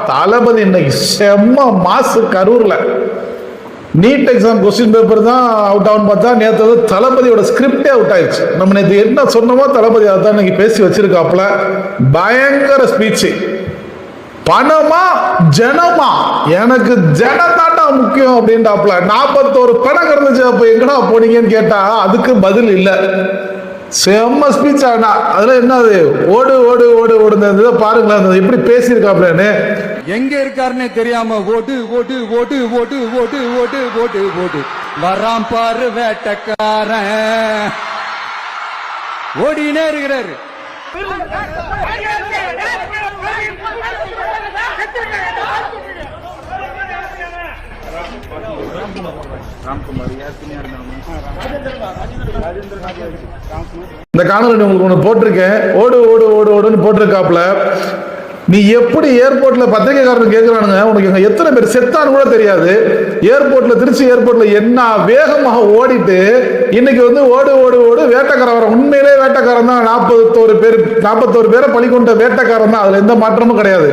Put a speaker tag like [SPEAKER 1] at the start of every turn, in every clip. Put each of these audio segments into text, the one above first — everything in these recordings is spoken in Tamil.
[SPEAKER 1] தளபதி இன்னைக்கு செம்ம மாசு. கரூர்ல நீட் எக்ஸாம் கொஸ்டின் பேப்பர் தான் அவுட் ஆகும் பார்த்தா நேற்று தளபதியோட ஸ்கிரிப்டே அவுட் ஆயிடுச்சு. நம்ம நேற்று என்ன சொன்னமோ தளபதி அதான் இன்னைக்கு பேசி வச்சிருக்காப்புல. பயங்கர ஸ்பீச். பணமா ஜனமா, எனக்கு ஜனதாட்டா முக்கியம் அப்படின்டாப்புல. 41 பணம் இருந்துச்சு, அப்ப எங்கடா போனீங்கன்னு கேட்டா அதுக்கு பதில் இல்லை. செம்ம ஸ்பீச். ஆனா அதுல என்னது ஓடு ஓடு ஓடு ஓடுனது பாருங்களேன் எப்படி பேசியிருக்காப்லன்னு.
[SPEAKER 2] எங்க இருக்காருன்னே தெரியாம ஓடு ஓடு ஓடு ஓடு ஓடு ஓடு ஓடு ஓடு வராம் பாரு வேட்டக்காரன் ஓடினே இருக்கிறாரு.
[SPEAKER 1] இந்த காணொலி உங்களுக்கு ஒன்று போட்டிருக்கேன். ஓடு ஓடு ஓடு ஓடுன்னு போட்டிருக்காப்ல. நீ எப்படி ஏர்போர்ட்ல பத்திரிகைக்காரன் கேட்கிறானுங்க, உனக்கு எத்தனை பேர் செத்தான்னு கூட தெரியாது. ஏர்போர்ட்ல திருச்சி ஏர்போர்ட்ல என்ன வேகமாக ஓடிட்டு இன்னைக்கு ஓடு ஓடு ஓடு வேட்டக்காரன். உண்மையிலே வேட்டக்காரன் தான். 41 பேரை பலி கொண்ட வேட்டக்காரன் தான். அதுல எந்த மாற்றமும் கிடையாது.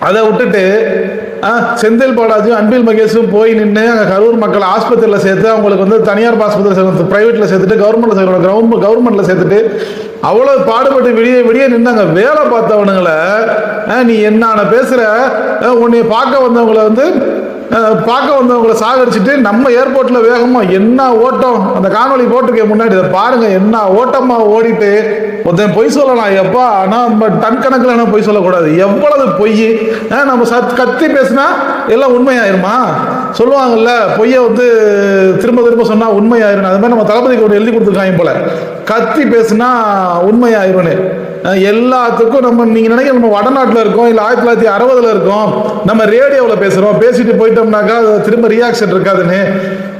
[SPEAKER 1] அதை விட்டுட்டு செந்தில் பாலாஜியும் அன்பில் மகேஷும் போய் நின்று அங்கே கரூர் மக்கள் ஆஸ்பத்திரியில் சேர்த்து அவங்களுக்கு தனியார் ஆஸ்பத்திரியில் சேர்த்து பிரைவேட்டில் சேர்த்துட்டு கவர்மெண்ட்ல சேர்த்துட்டு அவ்வளோ பாடுபட்டு விடிய நின்று அங்கே வேலை பார்த்தவனுங்களை நீ என்ன பேசுற, உன்னை பார்க்க வந்தவங்களை சாகடிச்சுட்டு நம்ம ஏர்போர்ட்ல வேகமா என்ன ஓட்டம். அந்த காணொலி போட்டிருக்கேன் முன்னாடி, இதை பாருங்க. என்ன ஓட்டமா ஓடிட்டு ஒருத்தன் பொய் சொல்லலாம் எப்பா, ஆனா நம்ம டன் கணக்கில் பொய் சொல்லக்கூடாது. எவ்வளவு பொய். நம்ம கத்தி பேசினா எல்லாம் உண்மையாயிருமா சொல்லுவாங்கல்ல, பொய்ய திரும்ப திரும்ப சொன்னா உண்மையாயிரும். அது மாதிரி நம்ம தளபதிக்கு ஒரு எழுதி கொடுத்துருக்காங்க போல, கத்தி பேசுனா உண்மையாயிரும்னு. எல்லாத்துக்கும் நீங்க நினைக்கிற நம்ம வடநாட்டில் இருக்கோம், இல்ல 1960 இருக்கோம், நம்ம ரேடியோவில் பேசுறோம், பேசிட்டு போயிட்டோம்னாக்கா திரும்ப ரியாக்ஷன் இருக்காதுன்னு.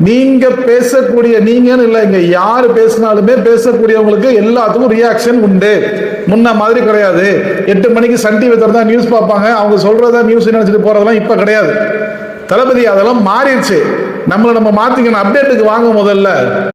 [SPEAKER 1] நீங்க பேசக்கூடிய நீங்கன்னு இல்லை, இங்க யாரு பேசினாலுமே பேசக்கூடியவங்களுக்கு எல்லாத்துக்கும் ரியாக்ஷன் உண்டு. முன்ன மாதிரி கிடையாது. 8 மணிக்கு சன் டிவி திறந்தா நியூஸ் பார்ப்பாங்க, அவங்க சொல்றதா நியூஸ் நினைச்சிட்டு போறதெல்லாம் இப்ப கிடையாது. தளபதி அதெல்லாம் மாறிடுச்சு. நம்ம மாத்திக்கணும். அப்டேட்டுக்கு வாங்க முதல்ல.